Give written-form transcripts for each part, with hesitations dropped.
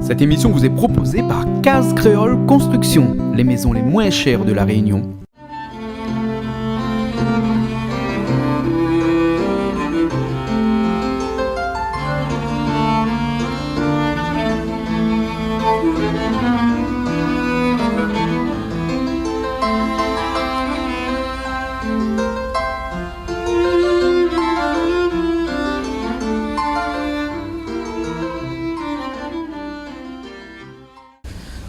Cette émission vous est proposée par Case Créole Construction, les maisons les moins chères de la Réunion.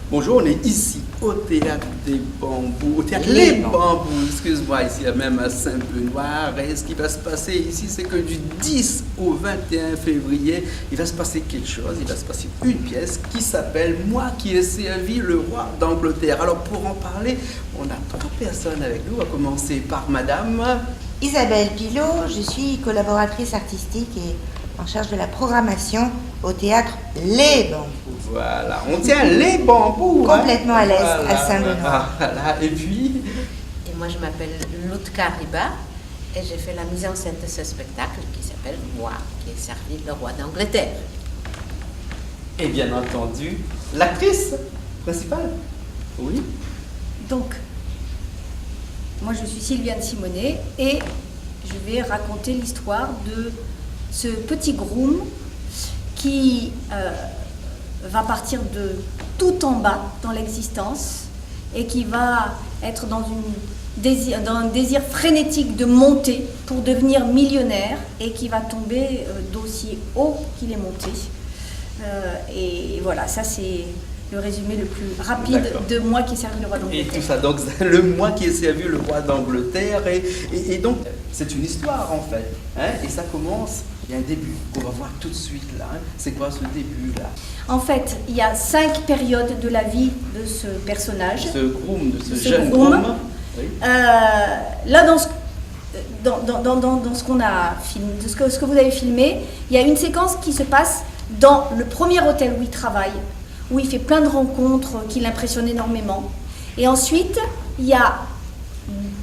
Bonjour, on est ici au Théâtre des Bambous, au Théâtre Les Bambous, excuse-moi, ici même à Saint-Benoît. Et ce qui va se passer ici, c'est que du 10 au 21 février, il va se passer quelque chose, il va se passer une pièce qui s'appelle « Moi qui ai servi le roi d'Angleterre ». Alors pour en parler, on a 3 personnes avec nous, on va commencer par Madame Isabelle Pilot, je suis collaboratrice artistique et en charge de la programmation au Théâtre Les Bambous. Voilà, on tient les bambous. Complètement à l'est, à Saint-Benoît. Voilà, et puis... Et moi, je m'appelle Loutka Riba et j'ai fait la mise en scène de ce spectacle qui s'appelle « Moi qui ai servi le roi d'Angleterre ». Et bien entendu, l'actrice principale. Oui. Donc, moi je suis Sylviane Simonet et je vais raconter l'histoire de ce petit groom qui va partir de tout en bas dans l'existence et qui va être dans un désir frénétique de monter pour devenir millionnaire et qui va tomber d'aussi haut qu'il est monté. Et voilà, ça c'est le résumé le plus rapide de Moi qui ai servi le roi d'Angleterre. Et tout ça, donc le Moi qui ai servi le roi d'Angleterre. Et donc, c'est une histoire en fait. Hein, et ça commence, il y a un début qu'on va voir tout de suite là. Hein. C'est quoi ce début-là? En fait, il y a 5 périodes de la vie de ce personnage. Ce groom, de ce jeune groom. Oui. Là, dans ce qu'on a filmé, ce que vous avez filmé, il y a une séquence qui se passe dans le premier hôtel où il travaille, où il fait plein de rencontres qui l'impressionnent énormément. Et ensuite, il y a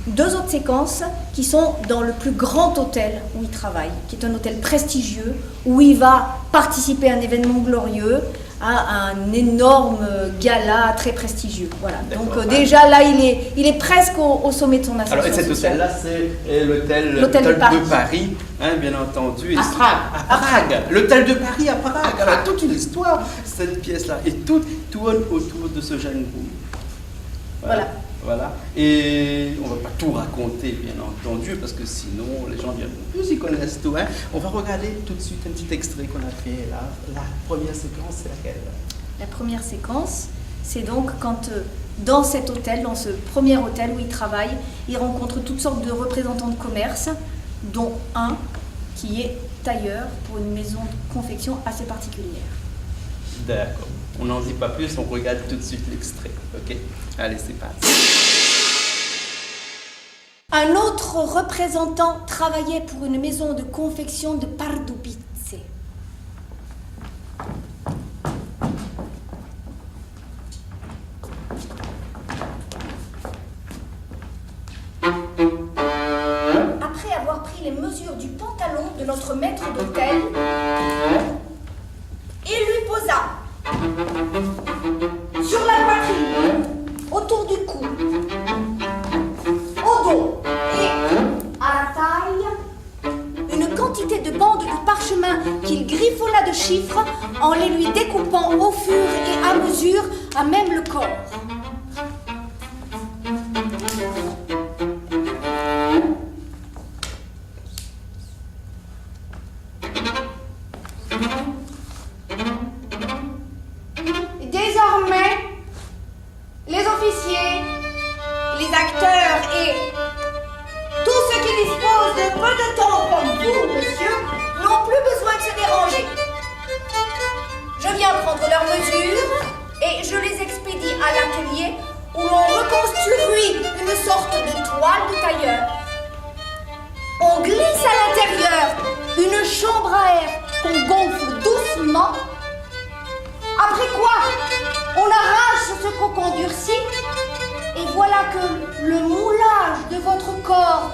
2 autres séquences qui sont dans le plus grand hôtel où il travaille, qui est un hôtel prestigieux, où il va participer à un événement glorieux, à un énorme gala très prestigieux. Voilà. Donc déjà là, il est presque au sommet de son ascension. Alors, et cet hôtel-là, c'est l'hôtel de Paris, hein, bien entendu. À Prague. À Prague. L'hôtel de Paris à Prague. Alors, toute une histoire, cette pièce-là. Et tout tourne autour de ce jeune groom. Voilà. Et on ne va pas tout raconter, bien entendu, parce que sinon, les gens viennent plus, ils connaissent tout. Hein. On va regarder tout de suite un petit extrait qu'on a fait là. La première séquence, c'est laquelle? La première séquence, c'est donc quand, dans cet hôtel, dans ce premier hôtel où il travaille, il rencontre toutes sortes de représentants de commerce, dont un qui est tailleur pour une maison de confection assez particulière. D'accord. On n'en dit pas plus, on regarde tout de suite l'extrait. Ok? Allez, c'est parti. Un autre représentant travaillait pour une maison de confection de Pardubice. Après avoir pris les mesures du pantalon de notre maître d'hôtel, il lui posa sur la poitrine, autour du cou, au dos et à la taille, une quantité de bandes de parchemin qu'il griffonna de chiffres en les lui découpant au fur et à mesure à même le corps. Désormais, les officiers, les acteurs et tous ceux qui disposent de peu de temps comme vous, monsieur, n'ont plus besoin de se déranger. Je viens prendre leurs mesures et je les expédie à l'atelier où l'on reconstruit une sorte de toile de tailleur. On glisse à l'intérieur une chambre à air qu'on gonfle doucement. Après quoi, on arrache ce cocon durci et voilà que le moulage de votre corps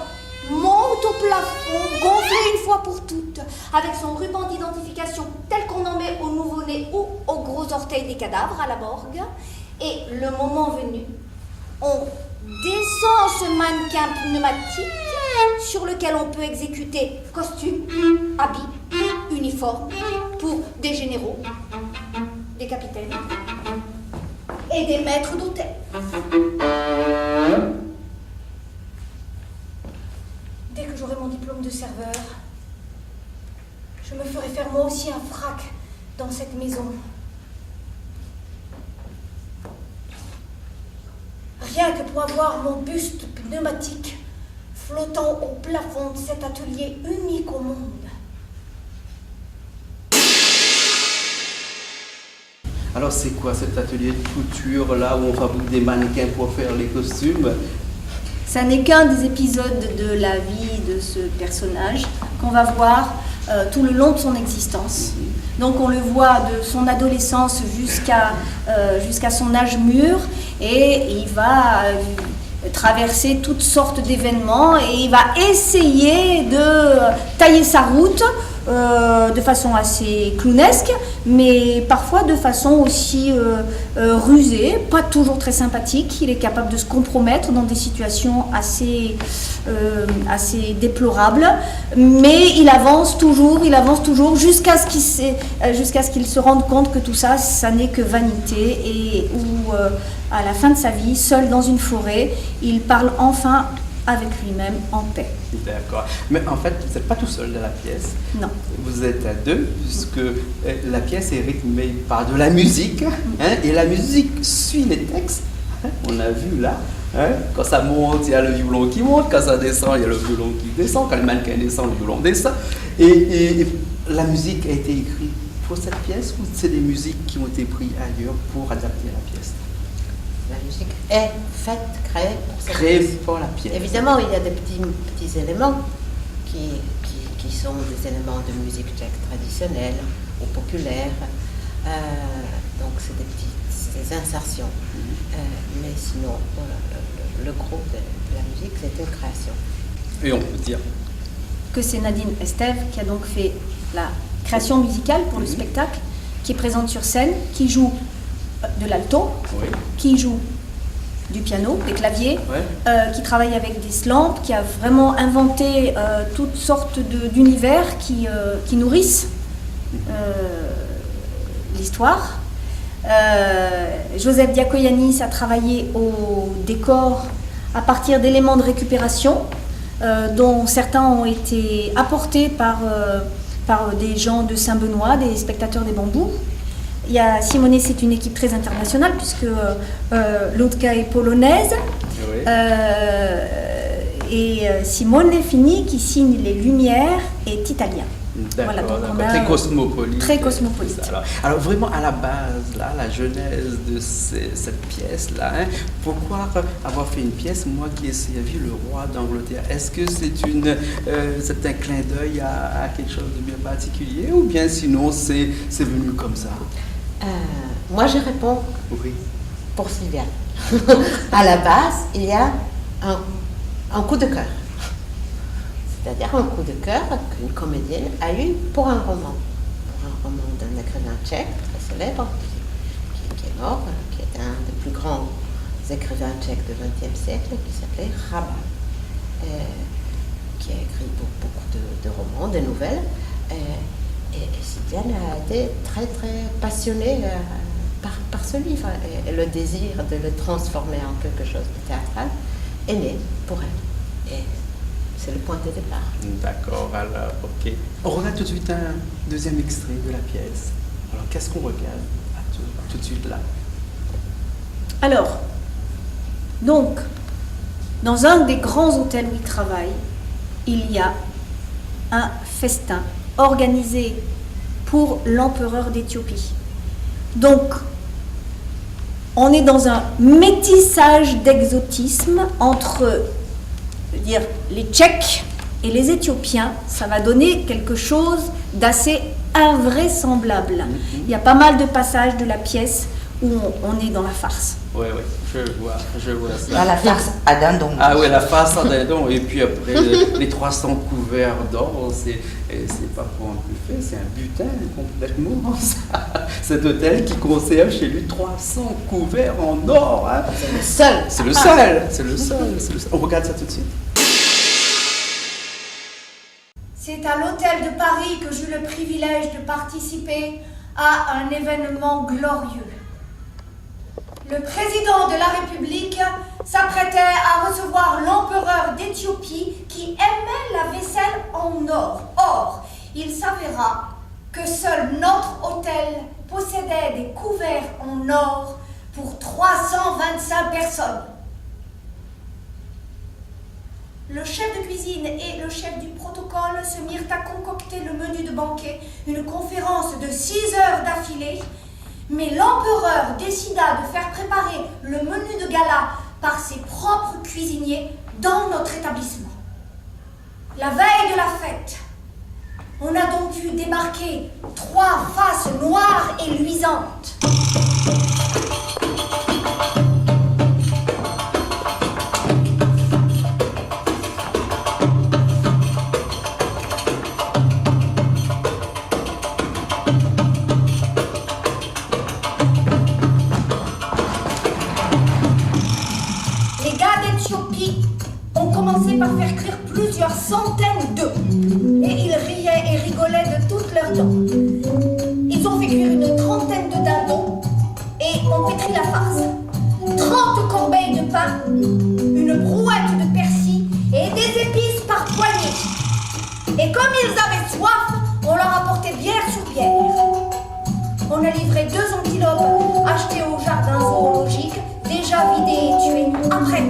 monte au plafond, gonflé une fois pour toutes, avec son ruban d'identification tel qu'on en met au nouveau-né ou aux gros orteils des cadavres à la morgue. Et le moment venu, on descend ce mannequin pneumatique sur lequel on peut exécuter costumes, habits, uniformes pour des généraux, des capitaines et des maîtres d'hôtel. Dès que j'aurai mon diplôme de serveur, je me ferai faire moi aussi un frac dans cette maison. Rien que pour avoir mon buste pneumatique flottant au plafond de cet atelier unique au monde. Alors c'est quoi cet atelier de couture là où on fabrique des mannequins pour faire les costumes? Ça n'est qu'un des épisodes de la vie de ce personnage qu'on va voir tout le long de son existence. Donc on le voit de son adolescence jusqu'à son âge mûr, et il va traverser toutes sortes d'événements et il va essayer de tailler sa route de façon assez clownesque, mais parfois de façon aussi rusée, pas toujours très sympathique. Il est capable de se compromettre dans des situations assez déplorables, mais il avance toujours jusqu'à ce qu'il se rende compte que tout ça, ça n'est que vanité, et où à la fin de sa vie, seul dans une forêt, il parle enfin avec lui-même en paix. D'accord. Mais en fait, vous n'êtes pas tout seul dans la pièce. Non. Vous êtes à deux, puisque la pièce est rythmée par de la musique, et la musique suit les textes. On a vu là, quand ça monte, il y a le violon qui monte, quand ça descend, il y a le violon qui descend, quand le mannequin descend, le violon descend. Et la musique a été écrite pour cette pièce, ou c'est des musiques qui ont été prises ailleurs pour adapter la pièce? La musique est faite, créée pour cette pièce. Pour la pièce. Évidemment, il y a des petits éléments qui sont des éléments de musique tchèque traditionnelle ou populaire. Donc, c'est des insertions. Mais sinon, le gros de la musique, c'est une création. Et on peut dire Que c'est Nadine Estève qui a donc fait la création musicale pour le spectacle, qui est présente sur scène, qui joue de l'alto, oui, qui joue du piano, des claviers, ouais, qui travaille avec des slams, qui a vraiment inventé toutes sortes d'univers qui nourrissent l'histoire. Joseph Diakoyannis a travaillé au décor à partir d'éléments de récupération dont certains ont été apportés par des gens de Saint-Benoît, des spectateurs des bambous. Il y a Simone, c'est une équipe très internationale puisque Ludka est polonaise, oui. Et Simone Fini, qui signe les lumières, est italien. D'accord, Voilà, donc on a très cosmopolite. très cosmopolite. Alors vraiment à la base, là, la genèse de cette pièce-là, pourquoi avoir fait une pièce, moi qui ai servi le roi d'Angleterre? Est-ce que c'est un clin d'œil à quelque chose de bien particulier, ou bien sinon c'est venu comme ça? Moi, je réponds Oui. pour Sylvia. À la base, il y a un coup de cœur. C'est-à-dire un coup de cœur qu'une comédienne a eu pour un roman. Pour un roman d'un écrivain tchèque très célèbre, qui est mort, qui est un des plus grands écrivains tchèques du XXe siècle, qui s'appelait Rabat, qui a écrit beaucoup de romans, de nouvelles. Et Sylviane a été très très passionnée par ce livre. Et le désir de le transformer en quelque chose de théâtral est né pour elle. Et c'est le point de départ. D'accord, alors, ok. On regarde tout de suite un deuxième extrait de la pièce. Alors, qu'est-ce qu'on regarde tout de suite là? Alors, donc, dans un des grands hôtels où il travaille, il y a un festin organisé pour l'empereur d'Éthiopie. Donc, on est dans un métissage d'exotisme entre, je veux dire, les Tchèques et les Éthiopiens. Ça va donner quelque chose d'assez invraisemblable. Il y a pas mal de passages de la pièce où on est dans la farce. Oui, je vois ça. Dans la farce à dindon. Ah oui, la farce à dindon, et puis après les 300 couverts d'or, c'est pas pour un buffet, c'est un butin complètement, ça. Cet hôtel qui conserve chez lui 300 couverts en or. Hein. C'est le seul. C'est le seul, c'est le seul. On regarde ça tout de suite. C'est à l'hôtel de Paris que j'eus le privilège de participer à un événement glorieux. Le président de la République s'apprêtait à recevoir l'empereur d'Éthiopie qui aimait la vaisselle en or. Or, il s'avéra que seul notre hôtel possédait des couverts en or pour 325 personnes. Le chef de cuisine et le chef du protocole se mirent à concocter le menu de banquet, une conférence de 6 heures d'affilée, mais l'empereur décida de faire préparer le menu de gala par ses propres cuisiniers dans notre établissement. La veille de la fête, on a donc vu débarquer 3 faces noires et luisantes. Par faire cuire plusieurs centaines d'œufs. Et ils riaient et rigolaient de toutes leurs dents. Ils ont fait cuire une trentaine de dindons et ont pétri la farce. 30 corbeilles de pain, une brouette de persil et des épices par poignées. Et comme ils avaient soif, on leur apportait bière sur bière. On a livré 2 antilopes achetées au jardin zoologique, déjà vidées et tuées. Après,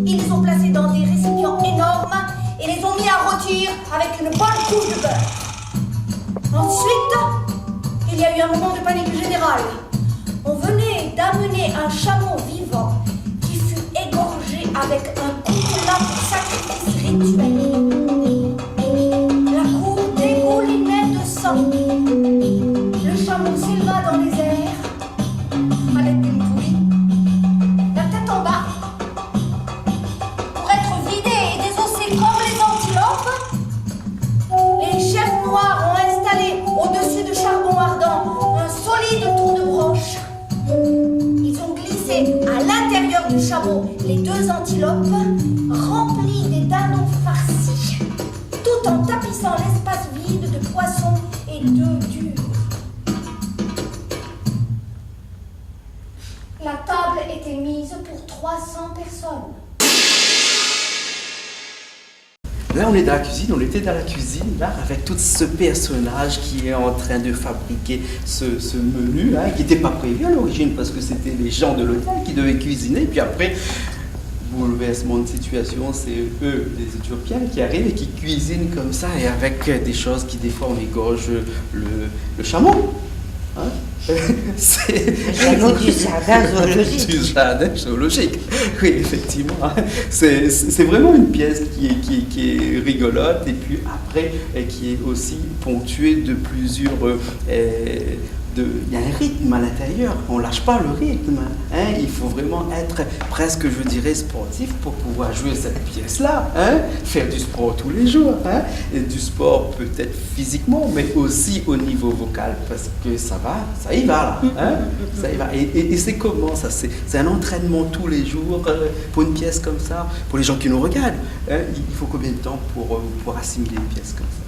ils les ont placées dans des récipients énormes et les ont mis à rôtir avec une bonne couche de beurre. Ensuite, il y a eu un moment de panique générale. On venait d'amener un chameau vivant qui fut égorgé avec un coutelas pour sacrifice rituel. La cour dégoulinait de sang. Le chameau s'éleva dans les airs à l'aide d'une poulie, la tête en bas, pour être vidé et désossé comme les antilopes. Les chefs noirs ont installé au-dessus de charbon ardent un solide tour de broche. Ils ont glissé à l'intérieur du chameau les 2 antilopes remplies des dindons farcis, tout en tapissant l'espace vide de poissons et d'œufs durs. La table était mise pour 300 personnes. Là, on est dans la cuisine, on était dans la cuisine, là, avec tout ce personnage qui est en train de fabriquer ce menu, hein, qui n'était pas prévu à l'origine, parce que c'était les gens de l'hôtel qui devaient cuisiner, puis après, bouleversement de situation, c'est eux, les Éthiopiens, qui arrivent et qui cuisinent comme ça, et avec des choses qui, des fois, on égorge le chameau. Hein? C'est Le chameau du jardin zoologique. Du jardin zoologique, oui, effectivement. C'est vraiment une pièce qui est rigolote et puis après qui est aussi ponctuée de plusieurs... il y a un rythme à l'intérieur, on ne lâche pas le rythme. Hein? Il faut vraiment être presque, je dirais, sportif pour pouvoir jouer cette pièce-là. Hein? Faire du sport tous les jours. Hein? Et du sport peut-être physiquement, mais aussi au niveau vocal, parce que ça y va là. Hein? Ça y va. Et c'est comment ça? C'est un entraînement tous les jours pour une pièce comme ça. Pour les gens qui nous regardent, hein? Il faut combien de temps pour assimiler une pièce comme ça?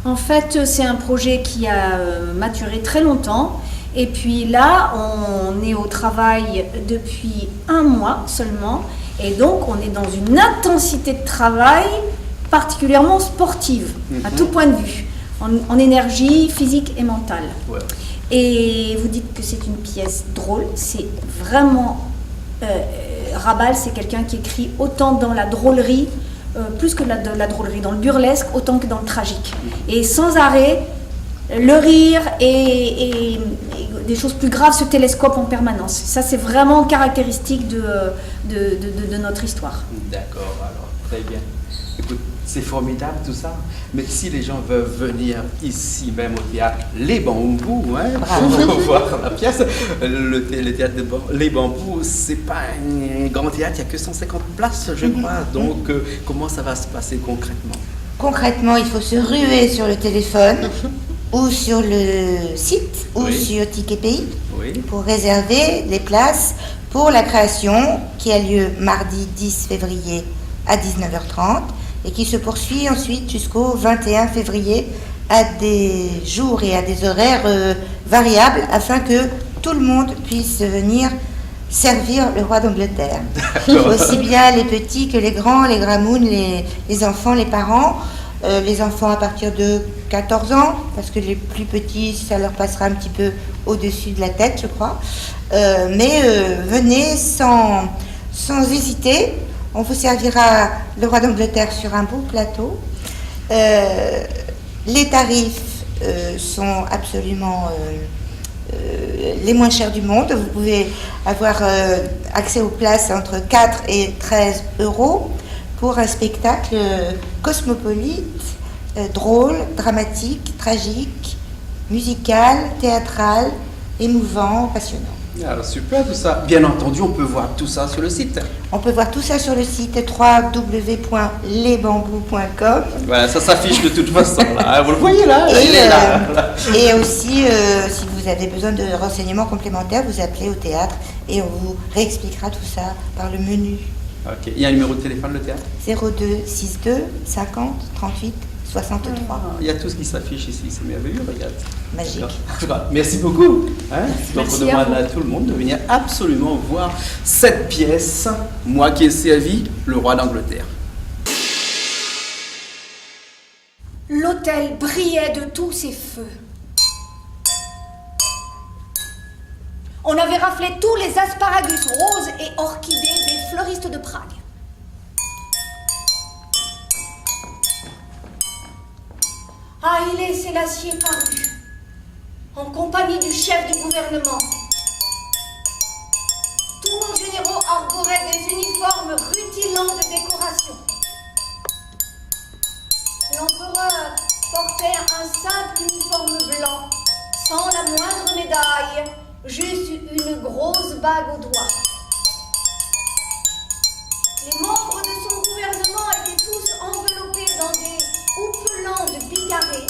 En fait, c'est un projet qui a maturé très longtemps. Et puis là, on est au travail depuis 1 mois seulement. Et donc, on est dans une intensité de travail particulièrement sportive, à tout point de vue, en énergie physique et mentale. Ouais. Et vous dites que c'est une pièce drôle. C'est vraiment... Rabal, c'est quelqu'un qui écrit autant dans la drôlerie, plus que la drôlerie, dans le burlesque, autant que dans le tragique. Et sans arrêt, le rire et des choses plus graves se télescopent en permanence. Ça, c'est vraiment caractéristique de notre histoire. D'accord, alors, très bien. Écoute, C'est formidable tout ça. Mais si les gens veulent venir ici même au théâtre Les Bambous, hein, pour voir la pièce, le théâtre Les Bambous, c'est pas un grand théâtre, il n'y a que 150 places, je crois. Donc, comment ça va se passer concrètement? Concrètement, il faut se ruer sur le téléphone ou sur le site ou sur Ticket Pays pour réserver les places pour la création qui a lieu mardi 10 février à 19h30 et qui se poursuit ensuite jusqu'au 21 février à des jours et à des horaires variables afin que tout le monde puisse venir servir le roi d'Angleterre. Aussi bien les petits que les grands, les gramounes, les enfants, les parents. Les enfants à partir de 14 ans, parce que les plus petits, ça leur passera un petit peu au-dessus de la tête, je crois. Mais venez sans hésiter. On vous servira le roi d'Angleterre sur un beau plateau. Les tarifs sont absolument les moins chers du monde. Vous pouvez avoir accès aux places entre 4 et 13 euros pour un spectacle cosmopolite, drôle, dramatique, tragique, musical, théâtral, émouvant, passionnant. Alors, super tout ça. Bien entendu, on peut voir tout ça sur le site. On peut voir tout ça sur le site www.lesbambous.com. Voilà, ça s'affiche de toute façon. Là. Vous le voyez là, il est là. Et aussi, si vous avez besoin de renseignements complémentaires, vous appelez au théâtre et on vous réexpliquera tout ça par le menu. Ok. Il y a un numéro de téléphone, le théâtre? 02 62 50 38 63. Il y a tout ce qui s'affiche ici, c'est merveilleux, regarde. Magique. En tout cas, merci beaucoup. Hein? Donc on demande à tout le monde de venir absolument voir cette pièce, Moi qui ai servi le roi d'Angleterre. L'hôtel brillait de tous ses feux. On avait raflé tous les asparagus roses et orchidées des fleuristes de Prague. Haïlé Sélassié parut, en compagnie du chef du gouvernement. Tous nos généraux arboraient des uniformes rutilants de décoration. L'empereur portait un simple uniforme blanc, sans la moindre médaille, juste une grosse bague au doigt. Les membres de son gouvernement étaient tous enveloppés dans des houppelande bigarrés.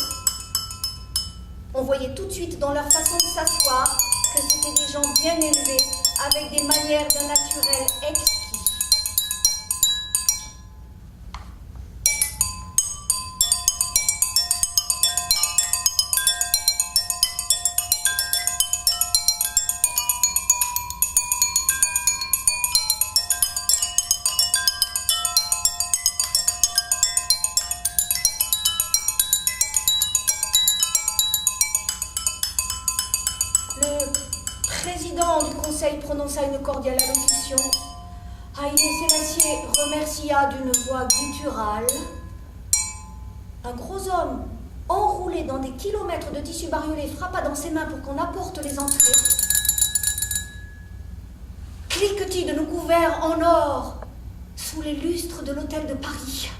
On voyait tout de suite dans leur façon de s'asseoir que c'étaient des gens bien élevés, avec des manières d'un naturel exquis. Le président du conseil prononça une cordiale allocution. Haïlé Sélassié remercia d'une voix gutturale. Un gros homme, enroulé dans des kilomètres de tissu bariolé, frappa dans ses mains pour qu'on apporte les entrées. Cliquetis de nous couverts en or sous les lustres de l'hôtel de Paris.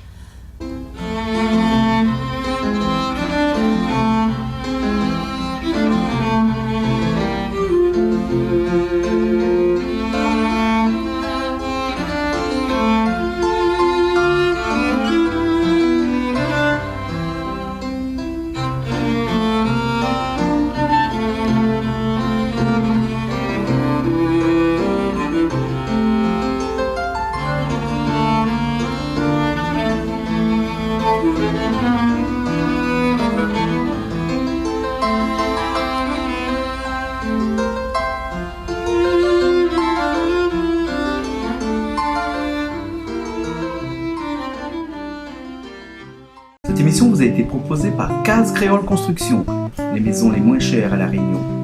Cette émission vous a été proposée par Case Créole Construction, les maisons les moins chères à La Réunion.